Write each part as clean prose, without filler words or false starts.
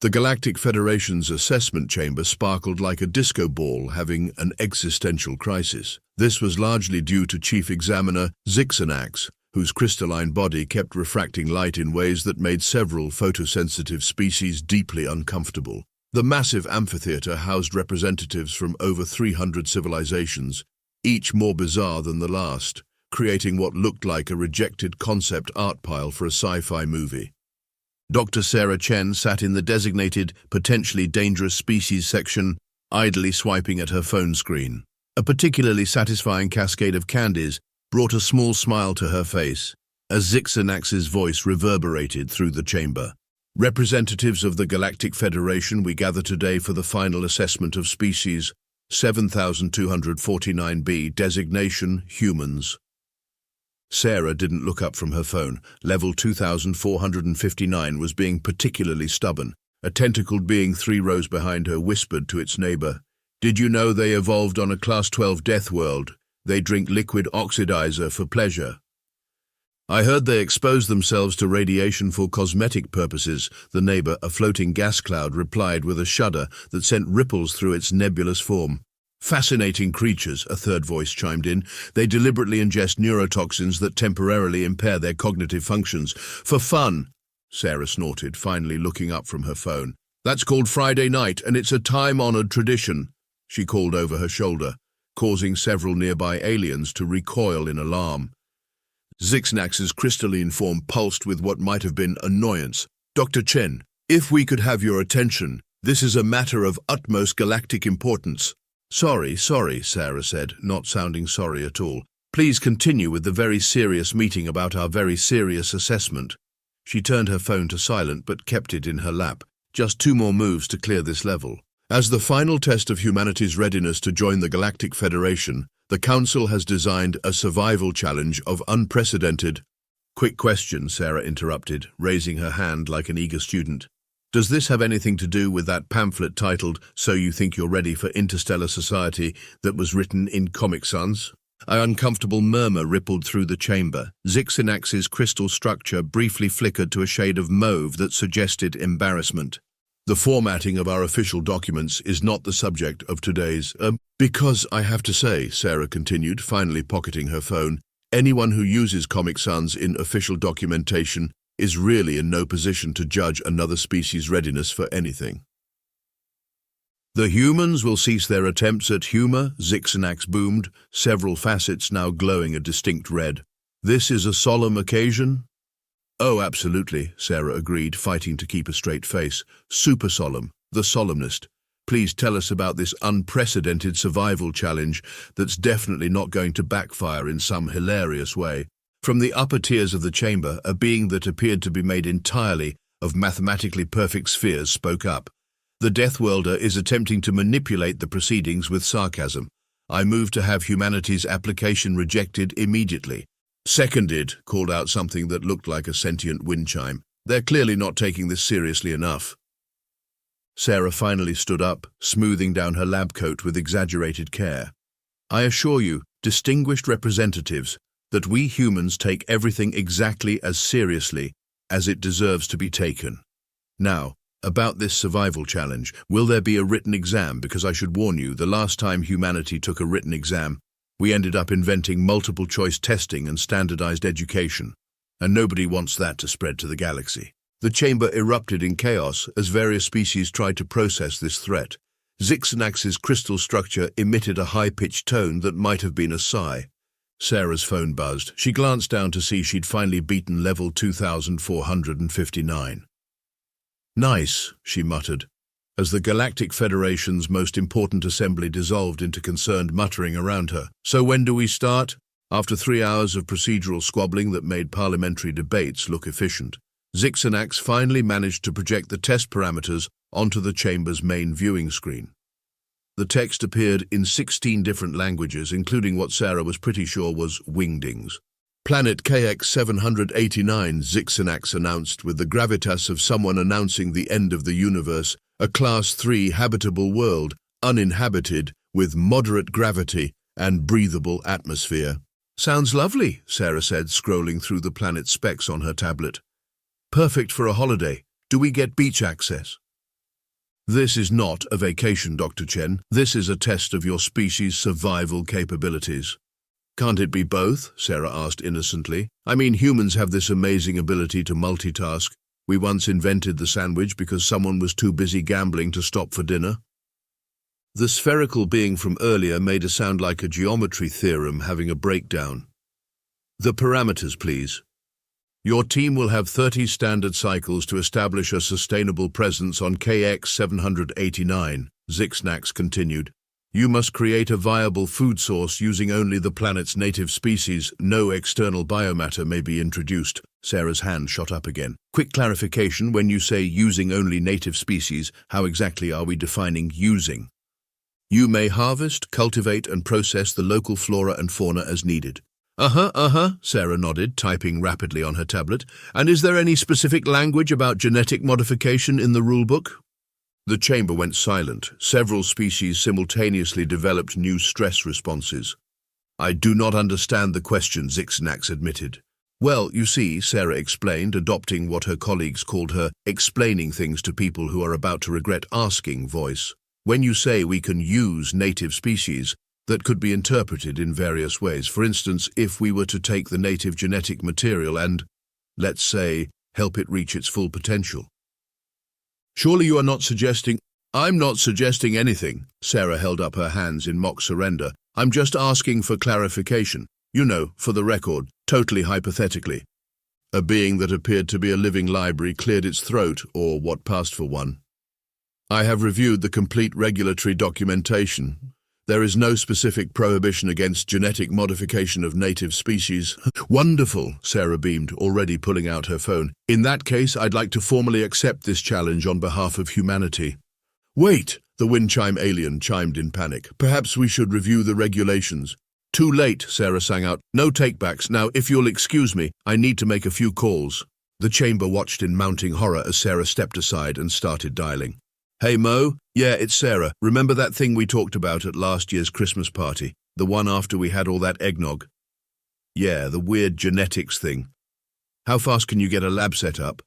The Galactic Federation's assessment chamber sparkled like a disco ball having an existential crisis. This was largely due to Chief Examiner Zixanax, whose crystalline body kept refracting light in ways that made several photosensitive species deeply uncomfortable. The massive amphitheater housed representatives from over 300 civilizations, each more bizarre than the last, creating what looked like a rejected concept art pile for a sci-fi movie. Dr. Sarah Chen sat in the designated potentially dangerous species section, idly swiping at her phone screen. A particularly satisfying cascade of candies brought a small smile to her face as Zixanax's voice reverberated through the chamber. Representatives of the Galactic Federation, we gather today for the final assessment of species 7249b, designation humans. Sarah didn't look up from her phone. Level 2459 was being particularly stubborn. A tentacled being 3 rows behind her whispered to its neighbor, "Did you know they evolved on a Class 12 death world? They drink liquid oxidizer for pleasure." "I heard they exposed themselves to radiation for cosmetic purposes," the neighbor, a floating gas cloud, replied with a shudder that sent ripples through its nebulous form. "Fascinating creatures," a third voice chimed in. "They deliberately ingest neurotoxins that temporarily impair their cognitive functions. For fun," Sarah snorted, finally looking up from her phone. "That's called Friday night, and it's a time-honored tradition," she called over her shoulder, causing several nearby aliens to recoil in alarm. Zixanax's crystalline form pulsed with what might have been annoyance. "Dr. Chen, if we could have your attention, this is a matter of utmost galactic importance." Sorry, Sarah said, not sounding sorry at all. "Please continue with the very serious meeting about our very serious assessment." She turned her phone to silent but kept it in her lap. Just 2 more moves to clear this level. As the final test of humanity's readiness to join the Galactic Federation, the Council has designed a survival challenge of unprecedented... "Quick question," Sarah interrupted, raising her hand like an eager student. "Does this have anything to do with that pamphlet titled, 'So You Think You're Ready for Interstellar Society,' that was written in Comic Sans?" An uncomfortable murmur rippled through the chamber. Zixanax's crystal structure briefly flickered to a shade of mauve that suggested embarrassment. "The formatting of our official documents is not the subject of today's, because I have to say," Sarah continued, finally pocketing her phone, "anyone who uses Comic Sans in official documentation is really in no position to judge another species' readiness for anything." "The humans will cease their attempts at humor," Zixanax boomed, several facets now glowing a distinct red. "This is a solemn occasion?" "Oh, absolutely," Sarah agreed, fighting to keep a straight face. "Super solemn, the solemnist. Please tell us about this unprecedented survival challenge that's definitely not going to backfire in some hilarious way." From the upper tiers of the chamber, a being that appeared to be made entirely of mathematically perfect spheres spoke up. "The Death Worlder is attempting to manipulate the proceedings with sarcasm. I move to have humanity's application rejected immediately." "Seconded," called out something that looked like a sentient wind chime. "They're clearly not taking this seriously enough." Sarah finally stood up, smoothing down her lab coat with exaggerated care. "I assure you, distinguished representatives, that we humans take everything exactly as seriously as it deserves to be taken. Now, about this survival challenge, will there be a written exam? Because I should warn you, the last time humanity took a written exam, we ended up inventing multiple-choice testing and standardized education, and nobody wants that to spread to the galaxy." The chamber erupted in chaos as various species tried to process this threat. Zixanax's crystal structure emitted a high-pitched tone that might have been a sigh. Sarah's phone buzzed. She glanced down to see she'd finally beaten level 2459. "Nice," she muttered, as the Galactic Federation's most important assembly dissolved into concerned muttering around her. "So when do we start?" After 3 hours of procedural squabbling that made parliamentary debates look efficient, Zixanax finally managed to project the test parameters onto the chamber's main viewing screen. The text appeared in 16 different languages, including what Sarah was pretty sure was wingdings. "Planet KX-789, Zixanax announced with the gravitas of someone announcing the end of the universe, a Class 3 habitable world, uninhabited, with moderate gravity and breathable atmosphere." "Sounds lovely," Sarah said, scrolling through the planet's specs on her tablet. "Perfect for a holiday. Do we get beach access?" This is not a vacation, Dr. Chen. This is a test of your species' survival capabilities. Can't it be both? Sarah asked innocently. I mean, humans have this amazing ability to multitask. We once invented the sandwich because someone was too busy gambling to stop for dinner. The spherical being from earlier made a sound like a geometry theorem having a breakdown. The parameters, please. Your team will have 30 standard cycles to establish a sustainable presence on KX 789, Zixnax continued. You must create a viable food source using only the planet's native species. No external biomatter may be introduced. Sarah's hand shot up again. Quick clarification, when you say using only native species, how exactly are we defining using? You may harvest, cultivate, and process the local flora and fauna as needed. Sarah nodded, typing rapidly on her tablet. And is there any specific language about genetic modification in the rulebook? The chamber went silent. Several species simultaneously developed new stress responses. I do not understand the question, Zixnax admitted. Well, you see, Sarah explained, adopting what her colleagues called her explaining things to people who are about to regret asking voice. When you say we can use native species, that could be interpreted in various ways. For instance, if we were to take the native genetic material and, let's say, help it reach its full potential. Surely you are not suggesting— I'm not suggesting anything. Sarah held up her hands in mock surrender. I'm just asking for clarification. You know, for the record, totally hypothetically. A being that appeared to be a living library cleared its throat, or what passed for one. I have reviewed the complete regulatory documentation. There is no specific prohibition against genetic modification of native species. Wonderful, Sarah beamed, already pulling out her phone. In that case, I'd like to formally accept this challenge on behalf of humanity. Wait, the wind chime alien chimed in panic. Perhaps we should review the regulations. Too late, Sarah sang out. No takebacks. Now, if you'll excuse me, I need to make a few calls. The chamber watched in mounting horror as Sarah stepped aside and started dialing. Hey, Mo? Yeah, it's Sarah. Remember that thing we talked about at last year's Christmas party? The one after we had all that eggnog? Yeah, the weird genetics thing. How fast can you get a lab set up?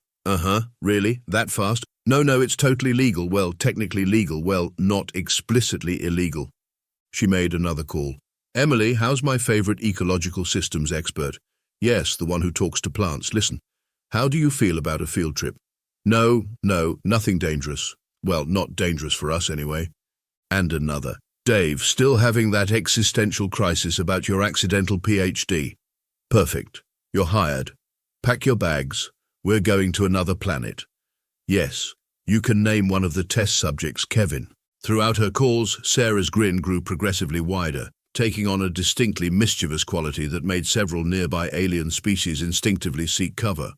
Really? That fast? No, it's totally legal. Well, technically legal. Well, not explicitly illegal. She made another call. Emily, how's my favorite ecological systems expert? Yes, the one who talks to plants. Listen, how do you feel about a field trip? No, nothing dangerous. Well, not dangerous for us anyway. And another. Dave, still having that existential crisis about your accidental PhD. Perfect. You're hired. Pack your bags. We're going to another planet. Yes, you can name one of the test subjects Kevin. Throughout her calls, Sarah's grin grew progressively wider, taking on a distinctly mischievous quality that made several nearby alien species instinctively seek cover.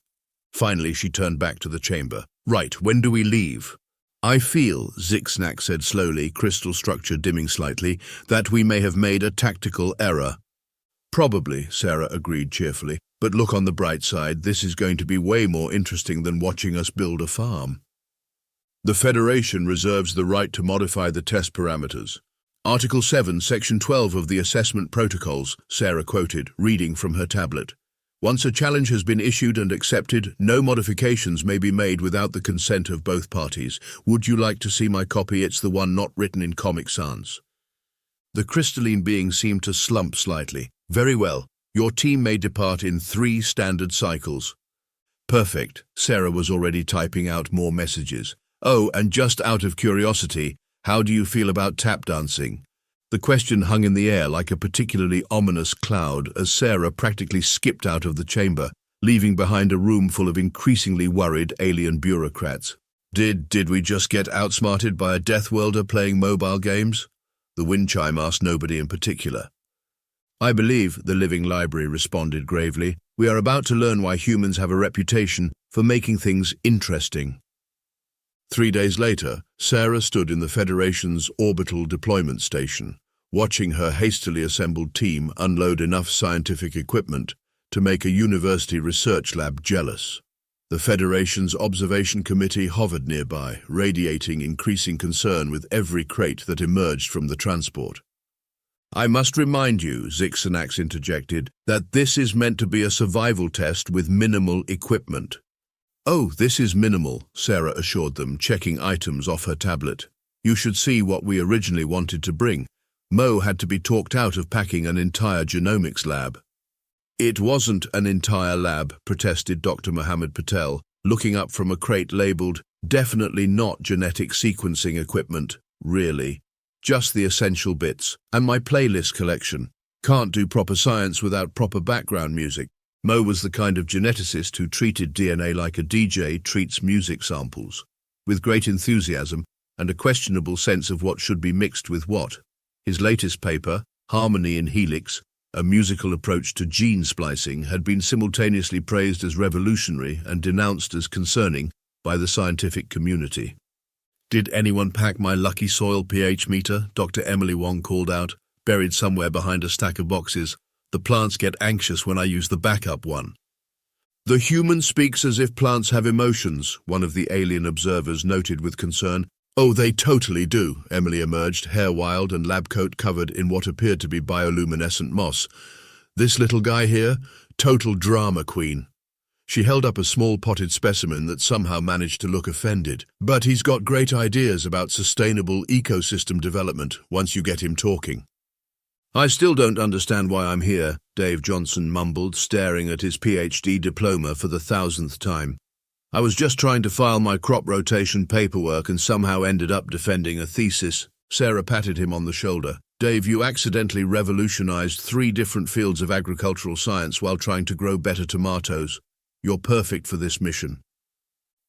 Finally, she turned back to the chamber. Right, when do we leave? I feel, Zixnax said slowly, crystal structure dimming slightly, that we may have made a tactical error. Probably, Sarah agreed cheerfully. But look on the bright side, this is going to be way more interesting than watching us build a farm. The Federation reserves the right to modify the test parameters. Article 7, Section 12 of the Assessment Protocols, Sarah quoted, reading from her tablet. Once a challenge has been issued and accepted, no modifications may be made without the consent of both parties. Would you like to see my copy? It's the one not written in Comic Sans. The crystalline being seemed to slump slightly. Very well. Your team may depart in 3 standard cycles. Perfect. Sarah was already typing out more messages. Oh, and just out of curiosity, how do you feel about tap dancing? The question hung in the air like a particularly ominous cloud as Sarah practically skipped out of the chamber, leaving behind a room full of increasingly worried alien bureaucrats. Did we just get outsmarted by a death welder playing mobile games? The wind chime asked nobody in particular. I believe, the living library responded gravely, we are about to learn why humans have a reputation for making things interesting. 3 days later, Sarah stood in the Federation's orbital deployment station, watching her hastily assembled team unload enough scientific equipment to make a university research lab jealous. The Federation's observation committee hovered nearby, radiating increasing concern with every crate that emerged from the transport. I must remind you, Zixnax interjected, that this is meant to be a survival test with minimal equipment. "Oh, this is minimal," Sarah assured them, checking items off her tablet. "You should see what we originally wanted to bring." Mo had to be talked out of packing an entire genomics lab. "It wasn't an entire lab," protested Dr. Mohammed Patel, looking up from a crate labeled, "Definitely not genetic sequencing equipment, really. Just the essential bits, and my playlist collection. Can't do proper science without proper background music." Mo was the kind of geneticist who treated DNA like a DJ treats music samples, with great enthusiasm and a questionable sense of what should be mixed with what. His latest paper, Harmony in Helix, a musical approach to gene splicing, had been simultaneously praised as revolutionary and denounced as concerning by the scientific community. "Did anyone pack my lucky soil pH meter?" Dr. Emily Wong called out, buried somewhere behind a stack of boxes. "The plants get anxious when I use the backup one." "The human speaks as if plants have emotions," one of the alien observers noted with concern. "Oh, they totally do," Emily emerged, hair wild and lab coat covered in what appeared to be bioluminescent moss. "This little guy here, total drama queen." She held up a small potted specimen that somehow managed to look offended. "But he's got great ideas about sustainable ecosystem development once you get him talking." "I still don't understand why I'm here," Dave Johnson mumbled, staring at his PhD diploma for the 1,000th time. "I was just trying to file my crop rotation paperwork and somehow ended up defending a thesis." Sarah patted him on the shoulder. "Dave, you accidentally revolutionized 3 different fields of agricultural science while trying to grow better tomatoes. You're perfect for this mission."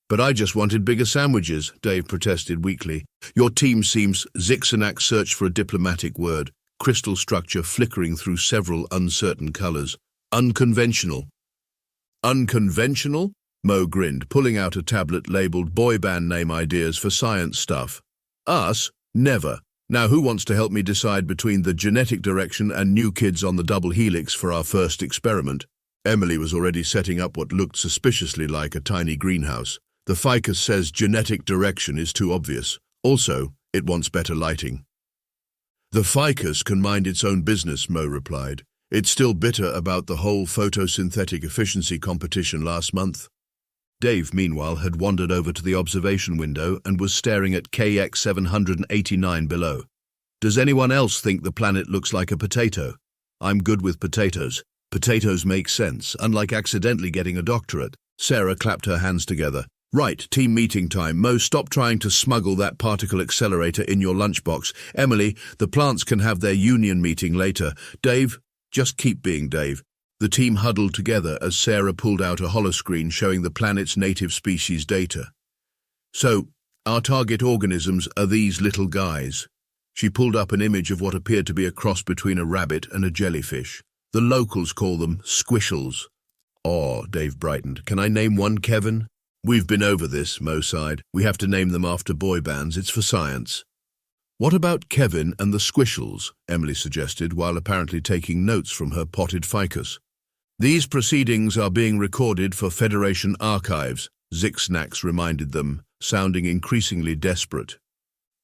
"But I just wanted bigger sandwiches," Dave protested weakly. "Your team seems..." Zixanax searched for a diplomatic word, crystal structure flickering through several uncertain colors. "Unconventional." "Unconventional?" Mo grinned, pulling out a tablet labeled Boy Band Name Ideas for Science Stuff. "Us? Never. Now who wants to help me decide between the genetic direction and new kids on the double helix for our first experiment?" Emily was already setting up what looked suspiciously like a tiny greenhouse. "The ficus says genetic direction is too obvious. Also, it wants better lighting." "The ficus can mind its own business," Mo replied. "It's still bitter about the whole photosynthetic efficiency competition last month." Dave, meanwhile, had wandered over to the observation window and was staring at KX 789 below. "Does anyone else think the planet looks like a potato? I'm good with potatoes. Potatoes make sense, unlike accidentally getting a doctorate." Sarah clapped her hands together. "Right, team meeting time. Mo, stop trying to smuggle that particle accelerator in your lunchbox. Emily, the plants can have their union meeting later. Dave, just keep being Dave." The team huddled together as Sarah pulled out a holoscreen showing the planet's native species data. "So, our target organisms are these little guys." She pulled up an image of what appeared to be a cross between a rabbit and a jellyfish. "The locals call them Squishles." "Oh," Dave brightened. "Can I name one Kevin?" "We've been over this," Mo sighed. "We have to name them after boy bands. It's for science." "What about Kevin and the Squishles?" Emily suggested, while apparently taking notes from her potted ficus. "These proceedings are being recorded for Federation archives," Zixanax reminded them, sounding increasingly desperate.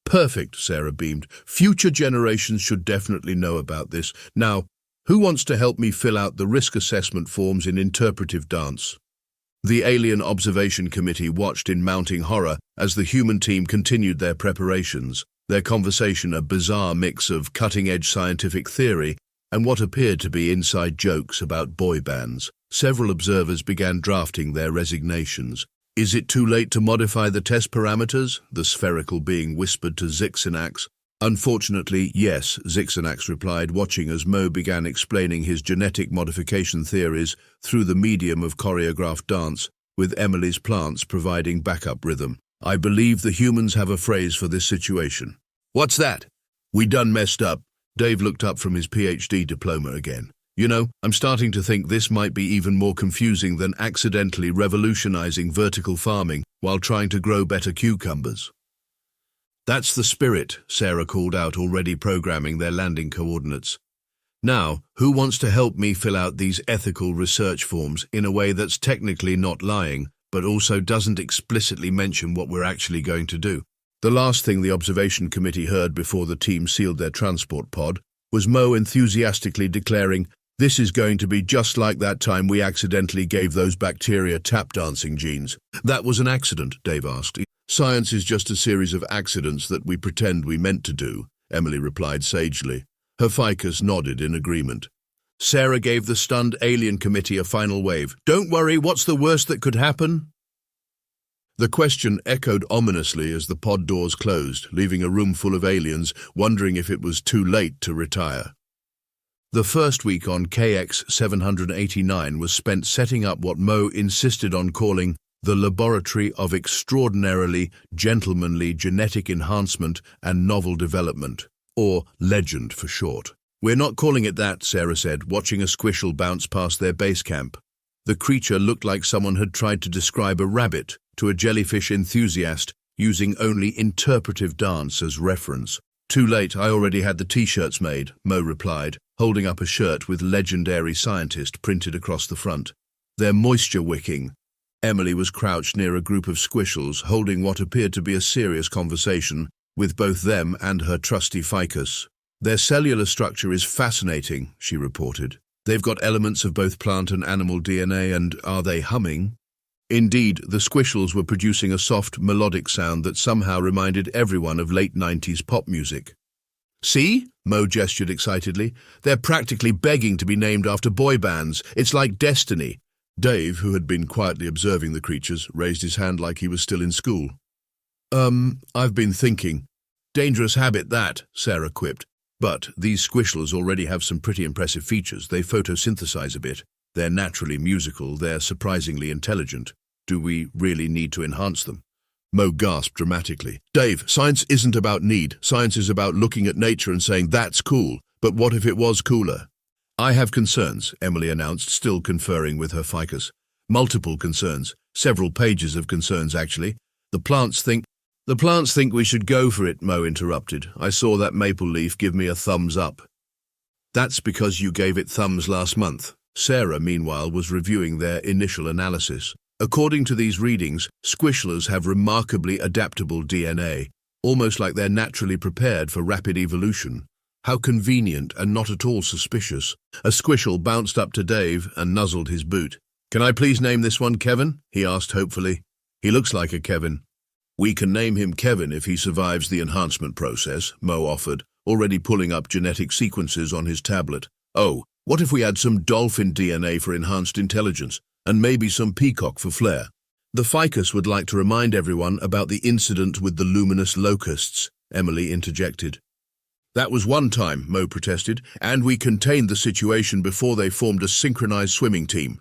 "Perfect," Sarah beamed. "Future generations should definitely know about this. Now, who wants to help me fill out the risk assessment forms in interpretive dance?" The Alien Observation Committee watched in mounting horror as the human team continued their preparations, their conversation a bizarre mix of cutting-edge scientific theory and what appeared to be inside jokes about boy bands. Several observers began drafting their resignations. "Is it too late to modify the test parameters?" the spherical being whispered to Zixanax. "Unfortunately, yes," Zixanax replied, watching as Mo began explaining his genetic modification theories through the medium of choreographed dance, with Emily's plants providing backup rhythm. "I believe the humans have a phrase for this situation." "What's that?" "We done messed up." Dave looked up from his PhD diploma again. "You know, I'm starting to think this might be even more confusing than accidentally revolutionizing vertical farming while trying to grow better cucumbers." "That's the spirit," Sarah called out, already programming their landing coordinates. "Now, who wants to help me fill out these ethical research forms in a way that's technically not lying, but also doesn't explicitly mention what we're actually going to do?" The last thing the observation committee heard before the team sealed their transport pod was Mo enthusiastically declaring, This is going to be just like that time we accidentally gave those bacteria tap dancing genes. That was an accident, Dave asked. Science is just a series of accidents that we pretend we meant to do, Emily replied sagely. Her ficus nodded in agreement. Sarah gave the stunned alien committee a final wave. Don't worry, what's the worst that could happen? The question echoed ominously as the pod doors closed, leaving a room full of aliens wondering if it was too late to retire. The first week on KX 789 was spent setting up what Mo insisted on calling the Laboratory of Extraordinarily Gentlemanly Genetic Enhancement and Novel Development, or LEGEND for short. We're not calling it that, Sarah said, watching a squishel bounce past their base camp. The creature looked like someone had tried to describe a rabbit to a jellyfish enthusiast using only interpretive dance as reference. Too late, I already had the t-shirts made, Mo replied, holding up a shirt with legendary scientist printed across the front. They're moisture-wicking. Emily was crouched near a group of squishels, holding what appeared to be a serious conversation with both them and her trusty ficus. Their cellular structure is fascinating, she reported. They've got elements of both plant and animal DNA, and are they humming? Indeed, the squishels were producing a soft, melodic sound that somehow reminded everyone of late 90s pop music. See? Mo gestured excitedly. They're practically begging to be named after boy bands. It's like destiny. Dave, who had been quietly observing the creatures, raised his hand like he was still in school. I've been thinking. Dangerous habit that, Sarah quipped. But these squishels already have some pretty impressive features. They photosynthesize a bit. They're naturally musical. They're surprisingly intelligent. Do we really need to enhance them? Mo gasped dramatically. Dave, science isn't about need. Science is about looking at nature and saying, that's cool. But what if it was cooler? I have concerns, Emily announced, still conferring with her ficus. Multiple concerns. Several pages of concerns, actually. The plants think we should go for it, Mo interrupted. I saw that maple leaf give me a thumbs up. That's because you gave it thumbs last month. Sarah, meanwhile, was reviewing their initial analysis. According to these readings, squishlers have remarkably adaptable DNA, almost like they're naturally prepared for rapid evolution. How convenient and not at all suspicious. A squishel bounced up to Dave and nuzzled his boot. Can I please name this one Kevin? He asked hopefully. He looks like a Kevin. We can name him Kevin if he survives the enhancement process, Mo offered, already pulling up genetic sequences on his tablet. Oh, what if we add some dolphin DNA for enhanced intelligence, and maybe some peacock for flair? The ficus would like to remind everyone about the incident with the luminous locusts, Emily interjected. That was one time, Mo protested, and we contained the situation before they formed a synchronized swimming team.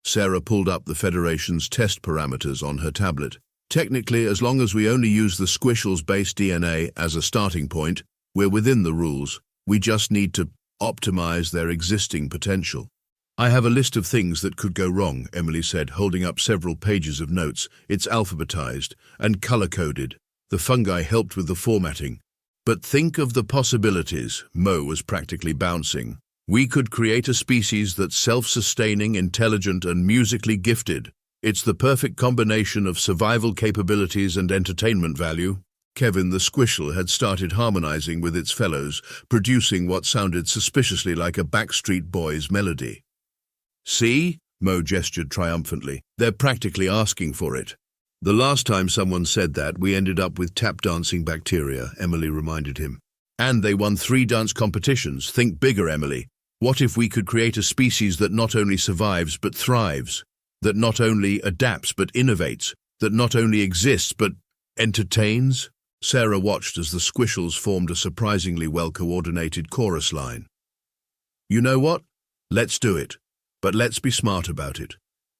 Sarah pulled up the Federation's test parameters on her tablet. Technically, as long as we only use the squishels' base DNA as a starting point, we're within the rules. We just need to optimize their existing potential. I have a list of things that could go wrong, Emily said, holding up several pages of notes. It's alphabetized and color-coded. The fungi helped with the formatting. But think of the possibilities. Mo was practically bouncing. We could create a species that's self-sustaining, intelligent, and musically gifted. It's the perfect combination of survival capabilities and entertainment value. Kevin the squishel had started harmonizing with its fellows, producing what sounded suspiciously like a Backstreet Boys melody. See? Mo gestured triumphantly. They're practically asking for it. The last time someone said that, we ended up with tap-dancing bacteria, Emily reminded him. And they won 3 dance competitions. Think bigger, Emily. What if we could create a species that not only survives but thrives? That not only adapts but innovates? That not only exists but entertains? Sarah watched as the squishels formed a surprisingly well-coordinated chorus line. You know what? Let's do it. But let's be smart about it.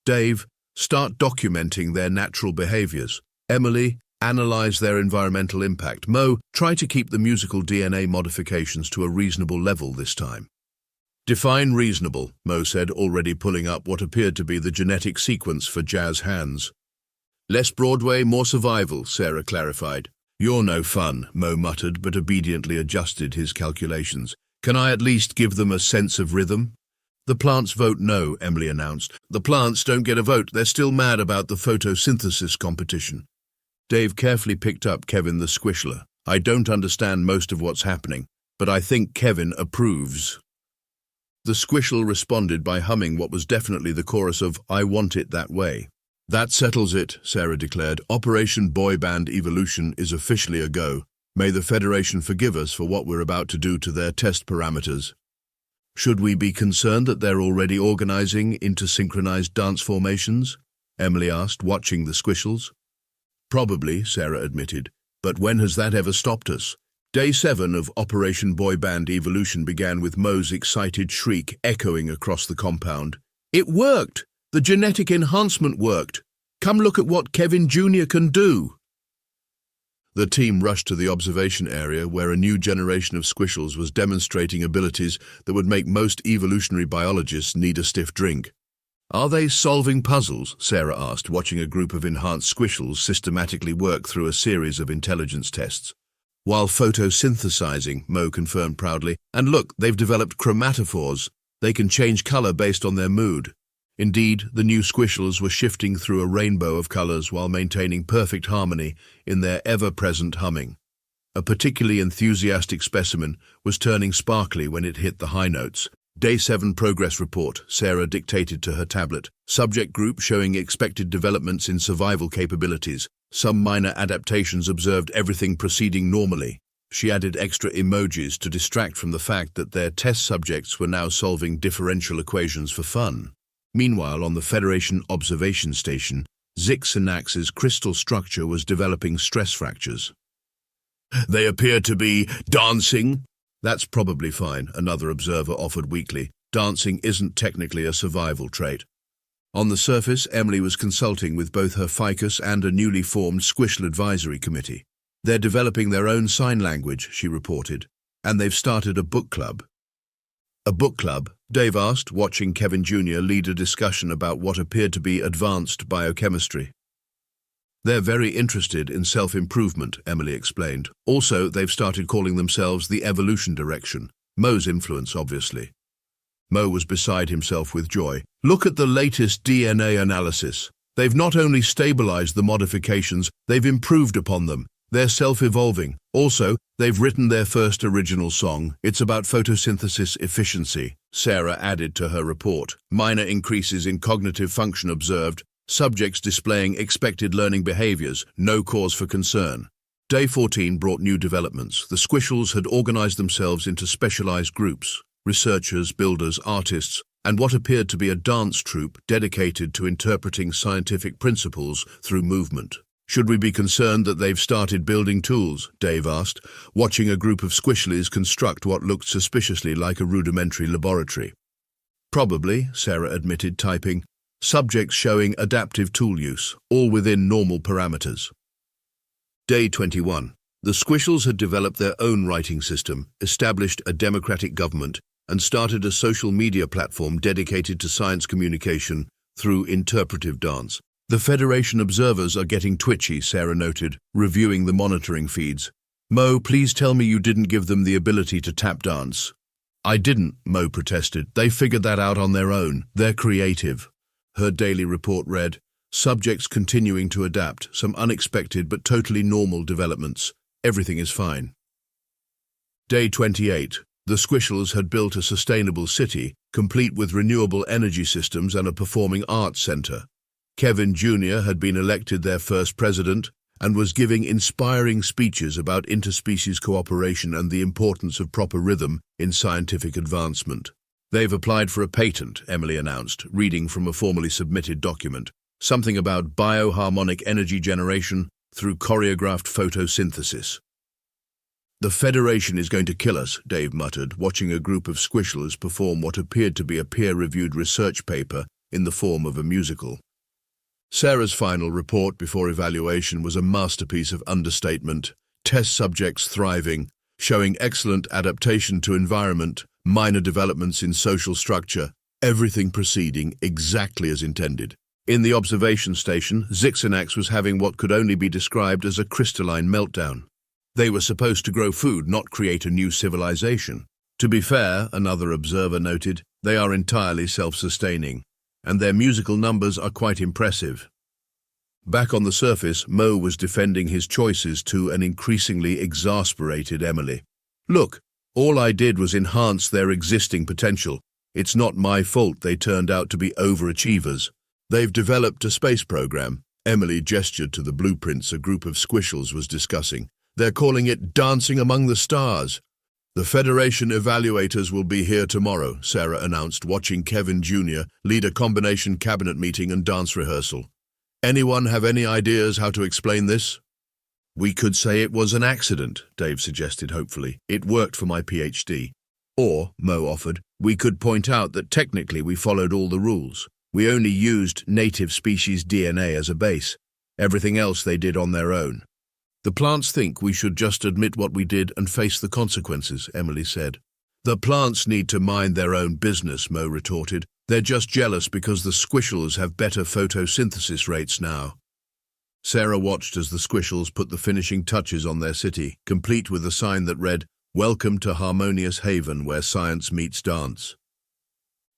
Dave, start documenting their natural behaviors. Emily, analyze their environmental impact. Mo, try to keep the musical DNA modifications to a reasonable level this time. Define reasonable, Mo said, already pulling up what appeared to be the genetic sequence for jazz hands. Less Broadway, more survival, Sarah clarified. You're no fun, Mo muttered, but obediently adjusted his calculations. Can I at least give them a sense of rhythm? The plants vote no, Emily announced. The plants don't get a vote. They're still mad about the photosynthesis competition. Dave carefully picked up Kevin the squishler. I don't understand most of what's happening, but I think Kevin approves. The Squishel responded by humming what was definitely the chorus of "I Want It That Way." "That settles it," Sarah declared. "Operation Boy Band Evolution is officially a go. May the Federation forgive us for what we're about to do to their test parameters." "Should we be concerned that they're already organizing into synchronized dance formations?" Emily asked, watching the Squishles. "Probably," Sarah admitted, "but when has that ever stopped us?" Day 7 of Operation Boy Band Evolution began with Mo's excited shriek echoing across the compound. "It worked! The genetic enhancement worked! Come look at what Kevin Jr. can do!" The team rushed to the observation area where a new generation of Squishles was demonstrating abilities that would make most evolutionary biologists need a stiff drink. "Are they solving puzzles?" Sarah asked, watching a group of enhanced Squishles systematically work through a series of intelligence tests. "While photosynthesizing," Mo confirmed proudly. "And look, they've developed chromatophores. They can change color based on their mood." Indeed, the new Squishles were shifting through a rainbow of colors while maintaining perfect harmony in their ever-present humming. A particularly enthusiastic specimen was turning sparkly when it hit the high notes. Day 7 progress report, Sarah dictated to her tablet. Subject group showing expected developments in survival capabilities. Some minor adaptations observed, everything proceeding normally. She added extra emojis to distract from the fact that their test subjects were now solving differential equations for fun. Meanwhile, on the Federation observation station, Zixanax's crystal structure was developing stress fractures. "They appear to be dancing." "That's probably fine," another observer offered weakly. "Dancing isn't technically a survival trait." On the surface, Emily was consulting with both her ficus and a newly formed Squishel advisory committee. "They're developing their own sign language," she reported, "and they've started a book club." "A book club?" Dave asked, watching Kevin Jr. lead a discussion about what appeared to be advanced biochemistry. "They're very interested in self-improvement," Emily explained. "Also, they've started calling themselves the Evolution Direction. Mo's influence, obviously." Mo was beside himself with joy. "Look at the latest DNA analysis. They've not only stabilized the modifications, they've improved upon them. They're self-evolving. Also, they've written their first original song. It's about photosynthesis efficiency," Sarah added to her report. "Minor increases in cognitive function observed. Subjects displaying expected learning behaviors. No cause for concern." Day 14 brought new developments. The Squishles had organized themselves into specialized groups. Researchers, builders, artists, and what appeared to be a dance troupe dedicated to interpreting scientific principles through movement. "Should we be concerned that they've started building tools?" Dave asked, watching a group of Squishlies construct what looked suspiciously like a rudimentary laboratory. "Probably," Sarah admitted, typing. "Subjects showing adaptive tool use, all within normal parameters." Day 21. The Squishles had developed their own writing system, established a democratic government, and started a social media platform dedicated to science communication through interpretive dance. "The Federation observers are getting twitchy," Sarah noted, reviewing the monitoring feeds. "Mo, please tell me you didn't give them the ability to tap dance." "I didn't," Mo protested. "They figured that out on their own. They're creative." Her daily report read, "Subjects continuing to adapt, some unexpected but totally normal developments. Everything is fine." Day 28. The Squishles had built a sustainable city, complete with renewable energy systems and a performing arts center. Kevin Jr. had been elected their first president and was giving inspiring speeches about interspecies cooperation and the importance of proper rhythm in scientific advancement. "They've applied for a patent," Emily announced, reading from a formally submitted document. "Something about bioharmonic energy generation through choreographed photosynthesis." "The Federation is going to kill us," Dave muttered, watching a group of Squishles perform what appeared to be a peer-reviewed research paper in the form of a musical. Sarah's final report before evaluation was a masterpiece of understatement. Test subjects thriving, showing excellent adaptation to environment, minor developments in social structure, everything proceeding exactly as intended. In the observation station, Zixanax was having what could only be described as a crystalline meltdown. They were supposed to grow food, not create a new civilization. To be fair, another observer noted, they are entirely self-sustaining, and their musical numbers are quite impressive. Back on the surface, Mo was defending his choices to an increasingly exasperated Emily. "Look, all I did was enhance their existing potential. It's not my fault they turned out to be overachievers. They've developed a space program. Emily gestured to the blueprints a group of Squishles was discussing. They're calling it Dancing Among the Stars. The Federation evaluators will be here tomorrow, Sarah announced, watching Kevin Jr. lead a combination cabinet meeting and dance rehearsal. Anyone have any ideas how to explain this? We could say it was an accident, Dave suggested hopefully. It worked for my PhD. Or, Mo offered, we could point out that technically we followed all the rules. We only used native species DNA as a base. Everything else they did on their own. The plants think we should just admit what we did and face the consequences, Emily said. The plants need to mind their own business, Mo retorted. They're just jealous because the Squishles have better photosynthesis rates now. Sarah watched as the Squishles put the finishing touches on their city, complete with a sign that read, "Welcome to Harmonious Haven where science meets dance."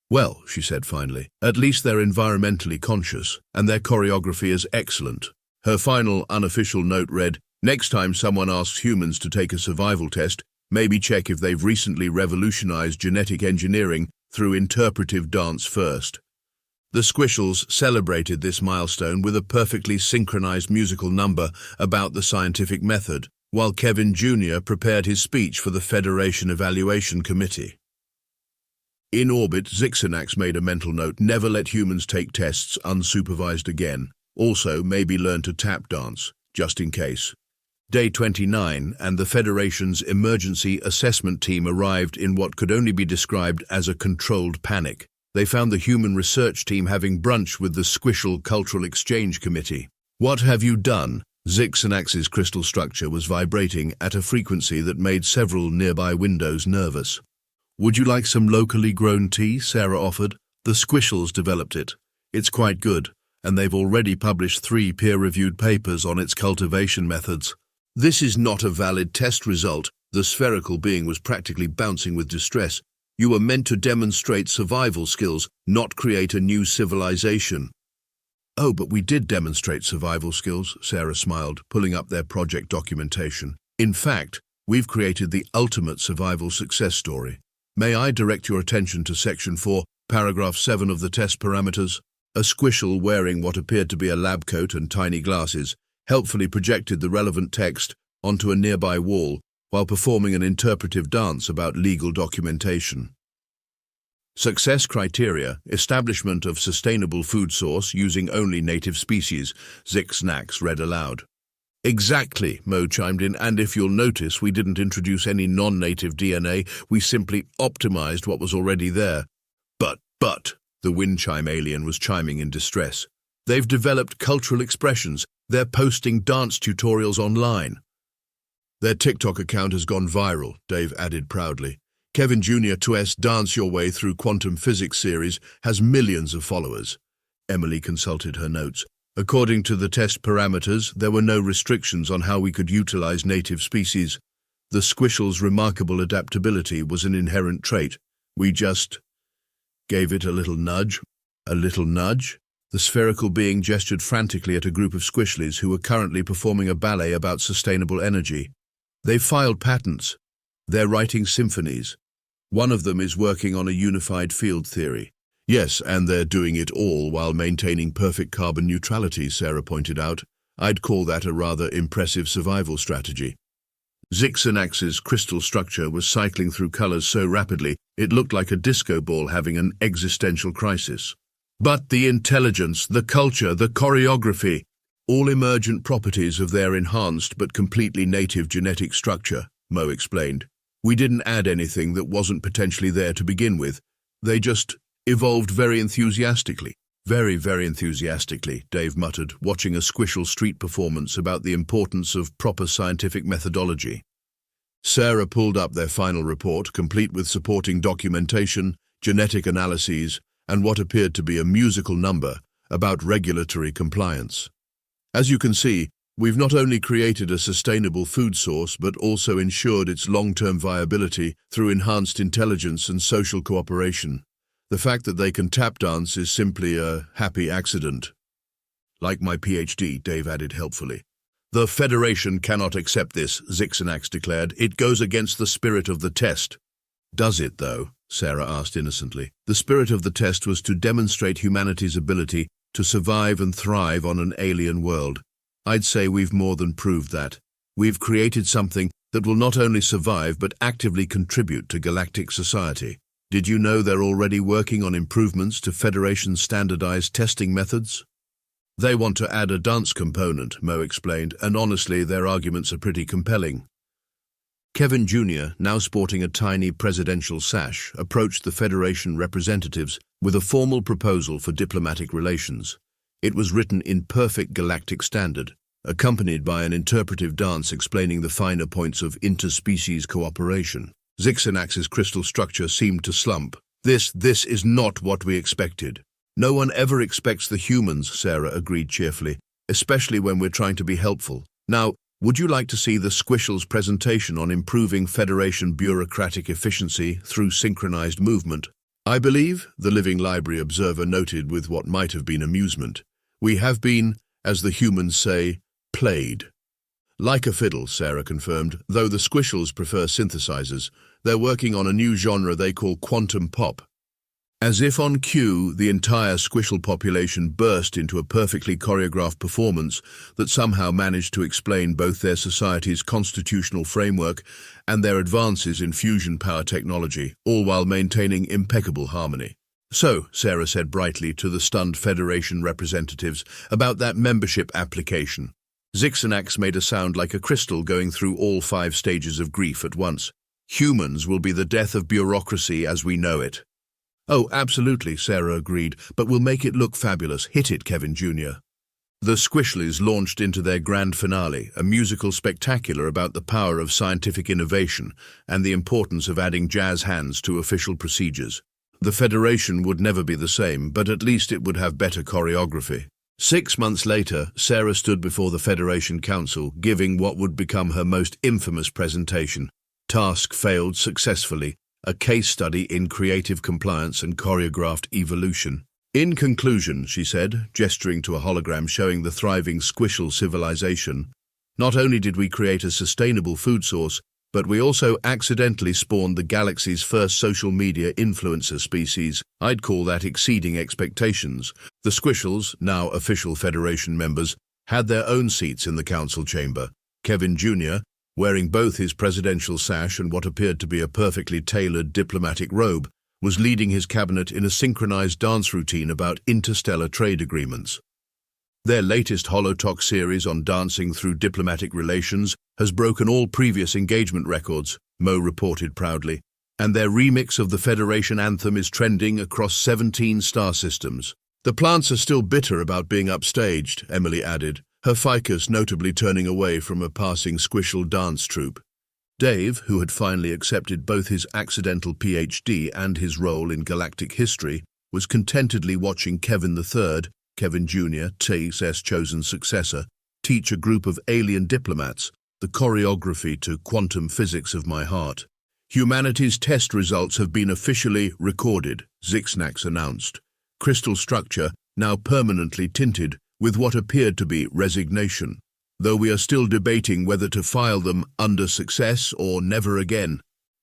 Well, she said finally, at least they're environmentally conscious, and their choreography is excellent. Her final unofficial note read, "Next time someone asks humans to take a survival test, maybe check if they've recently revolutionized genetic engineering through interpretive dance first." The Squishles celebrated this milestone with a perfectly synchronized musical number about the scientific method, while Kevin Jr. prepared his speech for the Federation Evaluation Committee. In orbit, Zixanax made a mental note, never let humans take tests unsupervised again. Also, maybe learn to tap dance, just in case. Day 29 and the Federation's emergency assessment team arrived in what could only be described as a controlled panic. They found the human research team having brunch with the Squishel Cultural Exchange Committee. "What have you done?" Zixanax's crystal structure was vibrating at a frequency that made several nearby windows nervous. "Would you like some locally grown tea?" Sarah offered. "The Squishels developed it. It's quite good, and they've already published 3 peer-reviewed papers on its cultivation methods." "This is not a valid test result." The spherical being was practically bouncing with distress. "You were meant to demonstrate survival skills, not create a new civilization." "Oh, but we did demonstrate survival skills," Sarah smiled, pulling up their project documentation. "In fact, we've created the ultimate survival success story. May I direct your attention to Section 4, Paragraph 7 of the test parameters?" A Squishel wearing what appeared to be a lab coat and tiny glasses helpfully projected the relevant text onto a nearby wall while performing an interpretive dance about legal documentation. Success criteria: establishment of sustainable food source using only native species, Zixanax read aloud. "Exactly," Mo chimed in, "and if you'll notice, we didn't introduce any non-native DNA, we simply optimized what was already there." But, the wind chime alien was chiming in distress. "They've developed cultural expressions. They're posting dance tutorials online." "Their TikTok account has gone viral," Dave added proudly. Kevin Jr. 2's Dance Your Way Through Quantum Physics series has millions of followers. Emily consulted her notes. "According to the test parameters, there were no restrictions on how we could utilize native species. The Squishel's remarkable adaptability was an inherent trait. We just gave it a little nudge." "A little nudge?" The spherical being gestured frantically at a group of Squishles who were currently performing a ballet about sustainable energy. "They've filed patents. They're writing symphonies. One of them is working on a unified field theory." "Yes, and they're doing it all while maintaining perfect carbon neutrality," Sarah pointed out. "I'd call that a rather impressive survival strategy." Zixanax's crystal structure was cycling through colors so rapidly it looked like a disco ball having an existential crisis. "But the intelligence, the culture, the choreography, all emergent properties of their enhanced but completely native genetic structure," Mo explained. "We didn't add anything that wasn't potentially there to begin with. They just evolved very enthusiastically." "Very, very enthusiastically," Dave muttered, watching a Squishel street performance about the importance of proper scientific methodology. Sarah pulled up their final report, complete with supporting documentation, genetic analyses, and what appeared to be a musical number about regulatory compliance. "As you can see, we've not only created a sustainable food source but also ensured its long-term viability through enhanced intelligence and social cooperation. The fact that they can tap dance is simply a happy accident." "Like my PhD," Dave added helpfully. "The Federation cannot accept this," Zixanax declared. "It goes against the spirit of the test." Does it, though? Sarah asked innocently. The spirit of the test was to demonstrate humanity's ability to survive and thrive on an alien world. I'd say we've more than proved that. We've created something that will not only survive but actively contribute to galactic society. Did you know they're already working on improvements to Federation's standardized testing methods? They want to add a dance component, Mo explained, and honestly, their arguments are pretty compelling. Kevin Jr., now sporting a tiny presidential sash, approached the Federation representatives with a formal proposal for diplomatic relations. It was written in perfect galactic standard, accompanied by an interpretive dance explaining the finer points of interspecies cooperation. Zixanax's crystal structure seemed to slump. This is not what we expected. No one ever expects the humans, Sarah agreed cheerfully, especially when we're trying to be helpful. Now, would you like to see the Squishles presentation on improving Federation bureaucratic efficiency through synchronized movement? I believe, the Living Library observer noted with what might have been amusement, we have been, as the humans say, played. Like a fiddle, Sarah confirmed, though the Squishles prefer synthesizers. They're working on a new genre they call quantum pop. As if on cue, the entire Squishle population burst into a perfectly choreographed performance that somehow managed to explain both their society's constitutional framework and their advances in fusion power technology, all while maintaining impeccable harmony. So, Sarah said brightly to the stunned Federation representatives about that membership application. Zixanax made a sound like a crystal going through all 5 stages of grief at once. Humans will be the death of bureaucracy as we know it. Oh, absolutely, Sarah agreed, but we'll make it look fabulous. Hit it, Kevin Jr. The Squishles launched into their grand finale, a musical spectacular about the power of scientific innovation and the importance of adding jazz hands to official procedures. The Federation would never be the same, but at least it would have better choreography. 6 months later, Sarah stood before the Federation Council, giving what would become her most infamous presentation. Task failed successfully, a case study in creative compliance and choreographed evolution. In conclusion, she said, gesturing to a hologram showing the thriving Squishel civilization, not only did we create a sustainable food source, but we also accidentally spawned the galaxy's first social media influencer species. I'd call that exceeding expectations. The Squishels, now official Federation members, had their own seats in the council chamber. Kevin Jr., wearing both his presidential sash and what appeared to be a perfectly tailored diplomatic robe, was leading his cabinet in a synchronized dance routine about interstellar trade agreements. Their latest Holotalk series on dancing through diplomatic relations has broken all previous engagement records, Mo reported proudly, and their remix of the Federation anthem is trending across 17 star systems. The plants are still bitter about being upstaged, Emily added, her ficus notably turning away from a passing Squishel dance troupe. Dave, who had finally accepted both his accidental PhD and his role in galactic history, was contentedly watching Kevin III, Kevin Jr., TS's chosen successor, teach a group of alien diplomats the choreography to quantum physics of my heart. Humanity's test results have been officially recorded, Zixanax announced. Crystal structure now permanently tinted with what appeared to be resignation, though we are still debating whether to file them under success or never again.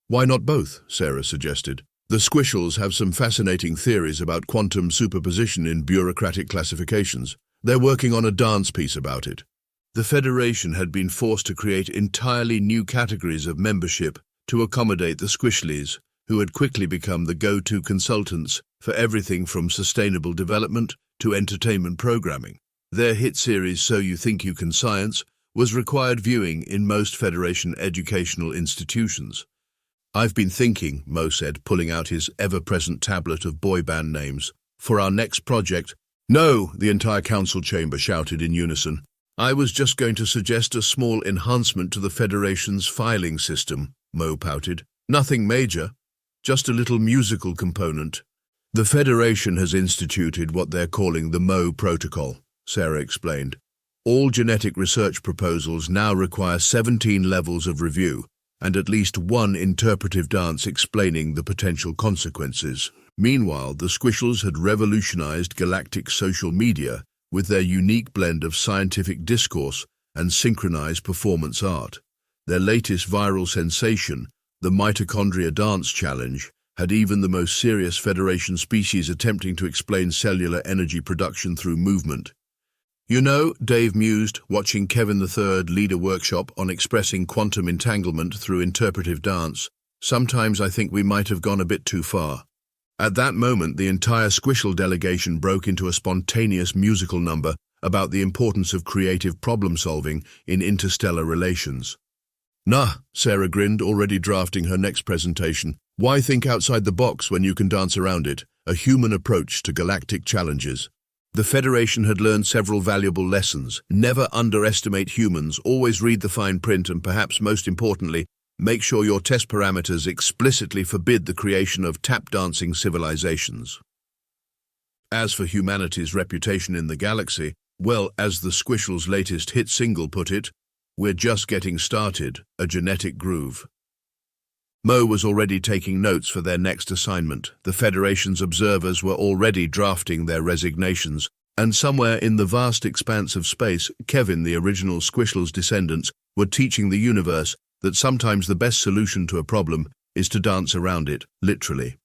Why not both? Sarah suggested. The Squishles have some fascinating theories about quantum superposition in bureaucratic classifications. They're working on a dance piece about it. The Federation had been forced to create entirely new categories of membership to accommodate the Squishles, who had quickly become the go-to consultants for everything from sustainable development to entertainment programming. Their hit series So You Think You Can Science was required viewing in most Federation educational institutions. I've been thinking, Mo said, pulling out his ever-present tablet of boy band names, for our next project. No, the entire council chamber shouted in unison. I was just going to suggest a small enhancement to the Federation's filing system, Mo pouted. Nothing major, just a little musical component. The Federation has instituted what they're calling the Mo Protocol, Sarah explained. All genetic research proposals now require 17 levels of review and at least one interpretive dance explaining the potential consequences. Meanwhile, the Squishles had revolutionized galactic social media with their unique blend of scientific discourse and synchronized performance art. Their latest viral sensation The mitochondria dance challenge had even the most serious Federation species attempting to explain cellular energy production through movement. You know, Dave mused, watching Kevin III lead a workshop on expressing quantum entanglement through interpretive dance. Sometimes I think we might have gone a bit too far. At that moment, the entire Squishel delegation broke into a spontaneous musical number about the importance of creative problem-solving in interstellar relations. Nah, Sarah grinned, already drafting her next presentation. Why think outside the box when you can dance around it? A human approach to galactic challenges. The Federation had learned several valuable lessons. Never underestimate humans, always read the fine print, and perhaps most importantly, make sure your test parameters explicitly forbid the creation of tap-dancing civilizations. As for humanity's reputation in the galaxy, well, as the Squishles' latest hit single put it, we're just getting started, a genetic groove. Mo was already taking notes for their next assignment. The Federation's observers were already drafting their resignations, and somewhere in the vast expanse of space, Kevin, the original Squishles' descendants, were teaching the universe that sometimes the best solution to a problem is to dance around it, literally.